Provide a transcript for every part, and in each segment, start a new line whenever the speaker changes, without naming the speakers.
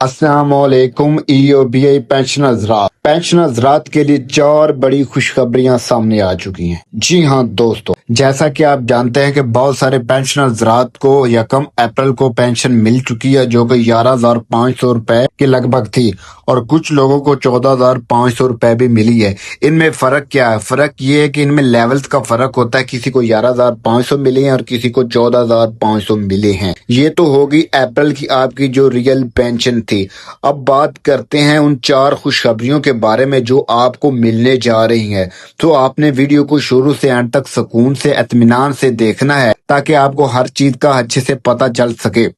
अस्सलाम वालेकुम EOBI pension हज़रात के लिए 4 बड़ी खुशखबरियां सामने आ चुकी हैं। जी हाँ दोस्तों, जैसा कि आप जानते हैं कि बहुत सारे पेंशन हज़रात को यकम अप्रैल को पेंशन मिल चुकी है, जो कि 11,500 रुपए के लगभग थी, और कुछ लोगों को 14,500 रुपए भी मिली है। इनमें फर्क क्या है? फर्क ये है कि इनमें लेवल्स का फर्क होता है। किसी को 11,500 मिले हैं और किसी को 14,500 मिले हैं। ये तो होगी अप्रैल की आपकी जो रियल पेंशन थी। अब बात करते हैं उन 4 खुशखबरियों के बारे में जो आपको मिलने जा रही हैं। तो आपने वीडियो को शुरू से अंत तक सुकून से इत्मीनान से देखना है ताकि आपको हर चीज का अच्छे से पता चल सके।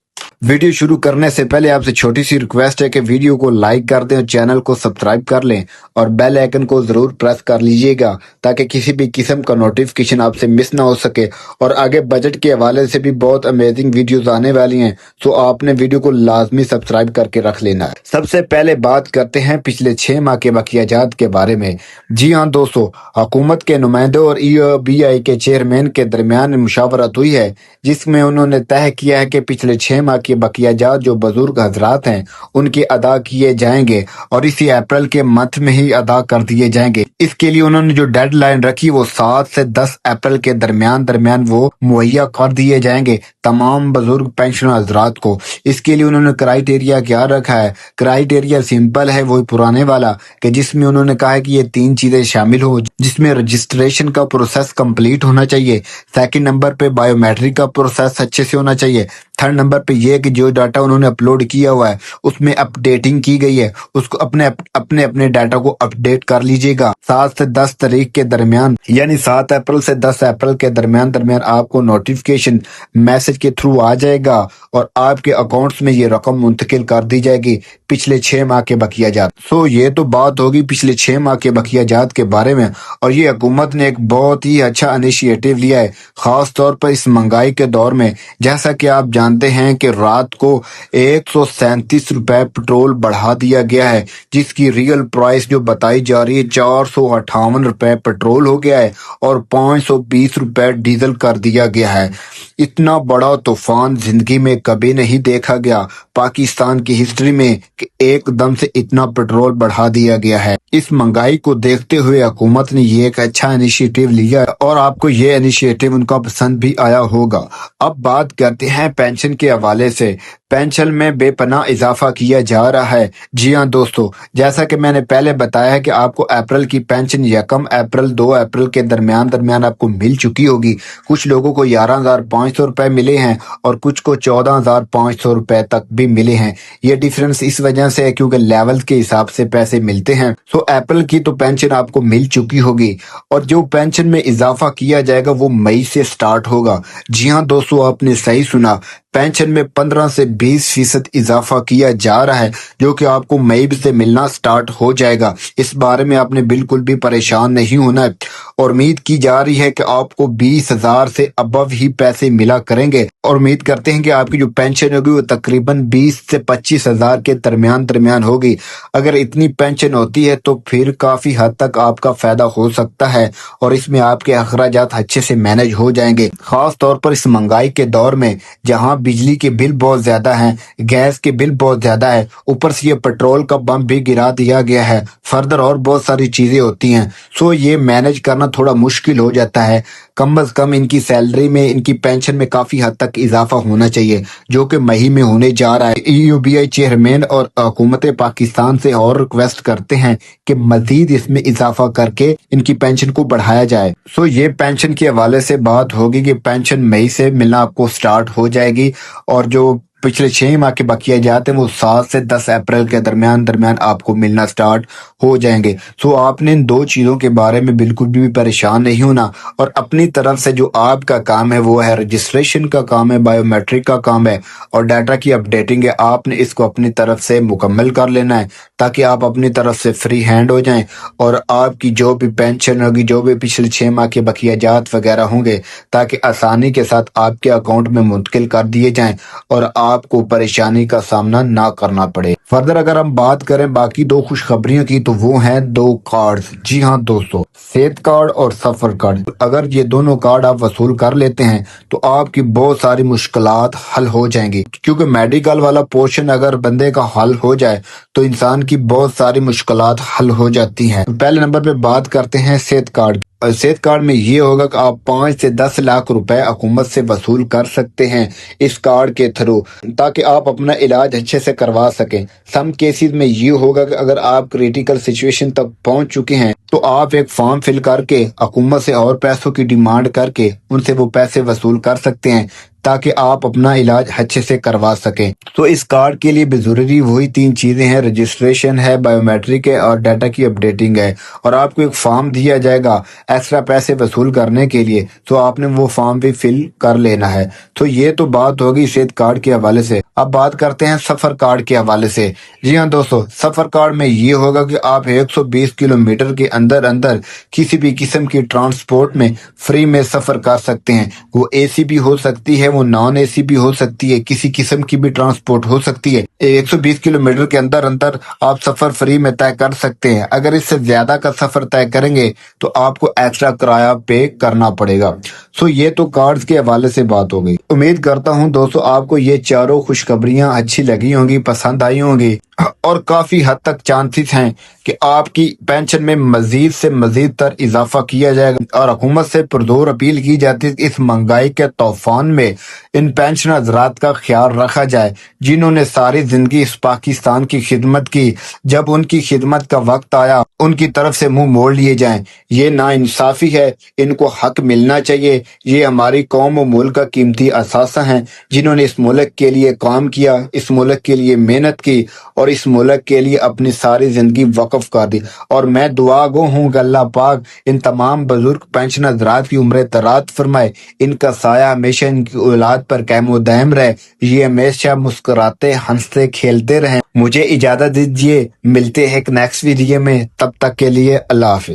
वीडियो शुरू करने से पहले आपसे छोटी सी रिक्वेस्ट है कि वीडियो को लाइक कर दें और चैनल को सब्सक्राइब कर लें और बेल आइकन को जरूर प्रेस कर लीजिएगा ताकि किसी भी किस्म का नोटिफिकेशन आपसे मिस ना हो सके। और आगे बजट के हवाले से भी बहुत अमेजिंग वीडियोस आने वाली हैं, तो आपने वीडियो को लाजमी सब्सक्राइब करके रख लेना है। सबसे पहले बात करते हैं पिछले 6 माह के बकियाजात के बारे में। जी हाँ दोस्तों, हुकूमत के नुमाइंदों और ईओबीआई के चेयरमैन के दरमियान मुशावरत हुई है, जिसमें उन्होंने तय किया है कि पिछले 6 माह के बकियाजात जो बुजुर्ग हजरात हैं उनके अदा किए जाएंगे और इसी अप्रैल के मंथ में ही अदा कर दिए जाएंगे। इसके लिए उन्होंने जो डेडलाइन रखी वो 7 से 10 अप्रैल के दरमियान वो मुहैया कर दिए जाएंगे तमाम बुजुर्ग पेंशन हजरात को। इसके लिए उन्होंने क्राइटेरिया क्या रखा है? क्राइटेरिया सिंपल है, वही पुराने वाला, कि जिसमें उन्होंने कहा है कि ये 3 चीजें शामिल हो, जिसमें रजिस्ट्रेशन का प्रोसेस कंप्लीट होना चाहिए, सेकंड नंबर पे बायोमेट्रिक का प्रोसेस अच्छे से होना चाहिए, थर्ड नंबर पे ये कि जो डाटा उन्होंने अपलोड किया हुआ है उसमें अपडेटिंग की गई है, उसको अपने डाटा को अपडेट कर लीजिएगा। 7 से 10 तारीख के दरमियान, यानी 7 अप्रैल से 10 अप्रैल के दरमियान आपको नोटिफिकेशन मैसेज के थ्रू आ जाएगा और आपके अकाउंट्स में ये रकम मुंतकिल कर दी जाएगी पिछले 6 माह के बकियाजात। सो ये तो बात होगी पिछले 6 माह के बकियाजात के बारे में। और ये हुकूमत ने एक बहुत ही अच्छा इनिशिएटिव लिया है, खास तौर पर इस महंगाई के दौर में। जैसा कि आप जानते हैं कि रात को 137 रुपए पेट्रोल बढ़ा दिया गया है, जिसकी रियल प्राइस जो बताई जा रही है 458 रुपए पेट्रोल हो गया है और 520 रुपए डीजल कर दिया गया है। इतना बड़ा तूफान जिंदगी में कभी नहीं देखा गया पाकिस्तान की हिस्ट्री में कि एकदम से इतना पेट्रोल बढ़ा दिया गया है। इस महंगाई को देखते हुए हुकूमत ने ये एक अच्छा इनिशिएटिव लिया है और आपको ये इनिशिएटिव उनका पसंद भी आया होगा। अब बात करते हैं पेंशन के हवाले से। पेंशन में बेपनाह इजाफा किया जा रहा है। जी हाँ दोस्तों, जैसा कि मैंने पहले बताया है कि आपको अप्रैल की पेंशन यकम अप्रैल 2 अप्रैल के दरमियान आपको मिल चुकी होगी। कुछ लोगों को 11,500 रुपए मिले हैं और कुछ को 14,500 रुपए तक भी मिले हैं। ये डिफरेंस इस वजह से है क्योंकि लेवल के हिसाब से पैसे मिलते हैं। सो अप्रैल की तो पेंशन आपको मिल चुकी होगी और जो पेंशन में इजाफा किया जाएगा वो मई से स्टार्ट होगा। जी हाँ दोस्तों, आपने सही सुना, पेंशन में 15 से 20% इजाफा किया जा रहा है, जो कि आपको मई से मिलना स्टार्ट हो जाएगा। इस बारे में आपने बिल्कुल भी परेशान नहीं होना है और उम्मीद की जा रही है कि आपको 20,000 से अबव ही पैसे मिला करेंगे। और उम्मीद करते हैं कि आपकी जो पेंशन होगी वो तकरीबन 20 से 25,000 के दरमियान होगी। अगर इतनी पेंशन होती है तो फिर काफी हद तक आपका फायदा हो सकता है और इसमें आपके अखराजात अच्छे से मैनेज हो जाएंगे। खास तौर पर इस महंगाई के दौर में जहां बिजली के बिल बहुत ज्यादा हैं, गैस के बिल बहुत ज्यादा है, ऊपर से ये पेट्रोल का बम भी गिरा दिया गया है, फर्दर और बहुत सारी चीजें होती हैं। सो ये मैनेज करना थोड़ा मुश्किल हो जाता है। कम से कम इनकी सैलरी में, इनकी पेंशन में काफी हद तक इजाफा होना चाहिए, जो कि मई में होने जा रहा है। ईओबीआई चेयरमैन और हुकूमत पाकिस्तान से और रिक्वेस्ट करते हैं कि मजीद इसमें इजाफा करके इनकी पेंशन को बढ़ाया जाए। सो ये पेंशन के हवाले से बात होगी कि पेंशन मई से मिलना आपको स्टार्ट हो जाएगी और जो पिछले 6 माह के बकिया जाते हैं वो 7 से 10 अप्रैल के दरमियान आपको मिलना स्टार्ट हो जाएंगे। सो आपने इन 2 चीजों के बारे में बिल्कुल भी परेशान नहीं होना और अपनी तरफ से जो आपका काम है वो है रजिस्ट्रेशन का काम है, बायोमेट्रिक का काम है और डाटा की अपडेटिंग है। आपने इसको अपनी तरफ से मुकम्मल कर लेना है ताकि आप अपनी तरफ से फ्री हैंड हो जाएं और आपकी जो भी पेंशन होगी, जो भी पिछले 6 माह के बकियाजात वगैरह होंगे, ताकि आसानी के साथ आपके अकाउंट में मुंतकिल कर दिए जाएं और आपको परेशानी का सामना ना करना पड़े। फर्दर अगर हम बात करें बाकी दो खुशखबरियों की तो वो हैं दो कार्ड्स। जी हाँ दोस्तों, सेहत कार्ड और सफर कार्ड। अगर ये दोनों कार्ड आप वसूल कर लेते हैं तो आपकी बहुत सारी मुश्किलात हल हो जाएंगी, क्योंकि मेडिकल वाला पोर्शन अगर बंदे का हल हो जाए तो इंसान की बहुत सारी मुश्किलात हल हो जाती हैं। पहले नंबर पे बात करते हैं सेहत कार्ड। सेहत कार्ड में ये होगा कि आप 5 से 10 लाख रुपए हुकूमत से वसूल कर सकते हैं इस कार्ड के थ्रू, ताकि आप अपना इलाज अच्छे से करवा सकें। सम केसेस में ये होगा कि अगर आप क्रिटिकल सिचुएशन तक पहुंच चुके हैं तो आप एक फॉर्म फिल करके हुकूमत से और पैसों की डिमांड करके उनसे वो पैसे वसूल कर सकते हैं, ताकि आप अपना इलाज अच्छे से करवा सकें। तो इस कार्ड के लिए भी जरूरी वही 3 चीजें हैं, रजिस्ट्रेशन है, बायोमेट्रिक है और डाटा की अपडेटिंग है। और आपको एक फॉर्म दिया जाएगा एक्स्ट्रा पैसे वसूल करने के लिए, तो आपने वो फॉर्म भी फिल कर लेना है। तो ये तो बात होगी सेहत कार्ड के हवाले से। अब बात करते हैं सफर कार्ड के हवाले से। जी हाँ दोस्तों, सफर कार्ड में ये होगा कि आप 120 किलोमीटर के अंदर अंदर किसी भी किस्म की ट्रांसपोर्ट में फ्री में सफर कर सकते हैं। वो एसी भी हो सकती है, वो नॉन एसी भी हो सकती है, किसी किस्म की भी ट्रांसपोर्ट हो सकती है। 120 किलोमीटर के अंदर अंदर आप सफर फ्री में तय कर सकते हैं। अगर इससे ज्यादा का सफर तय करेंगे तो आपको एक्स्ट्रा किराया पे करना पड़ेगा। सो ये तो कार्ड्स के हवाले से बात हो गई। उम्मीद करता हूँ दोस्तों आपको ये चारों खुशखबरियां अच्छी लगी होंगी, पसंद आई होंगी, और काफी हद तक चांसेस हैं कि आपकी पेंशन में मजीद से मजीद तर इजाफा किया जाएगा। और हुकूमत से पुरजोर अपील की जाती है कि इस महंगाई के तूफान में इन पेंशन हजरात का ख्याल रखा जाए, जिन्होंने सारी जिंदगी इस पाकिस्तान की खिदमत की। जब उनकी खिदमत का वक्त आया उनकी तरफ से मुंह मोड़ लिए जाएं, ये नाइंसाफी है। इनको हक मिलना चाहिए। ये हमारी कौम और मुल्क का कीमती असासा हैं, जिन्होंने इस मुल्क के लिए काम किया, इस मुल्क के लिए मेहनत की और इस मुल्क के लिए अपनी सारी जिंदगी वक्फ कर दी। और मैं दुआ गो हूँ कि अल्लाह पाक इन तमाम बुजुर्ग पेंशन हजरात की उम्र दराज फरमाए, इनका साया हमेशा इनकी औलाद पर कायम दायम रहे, ये हमेशा मुस्कुराते हंसते खेलते रहें। मुझे इजाजत दीजिए, मिलते हैं एक नेक्स्ट वीडियो में, तब तक के लिए अल्लाह हाफिज।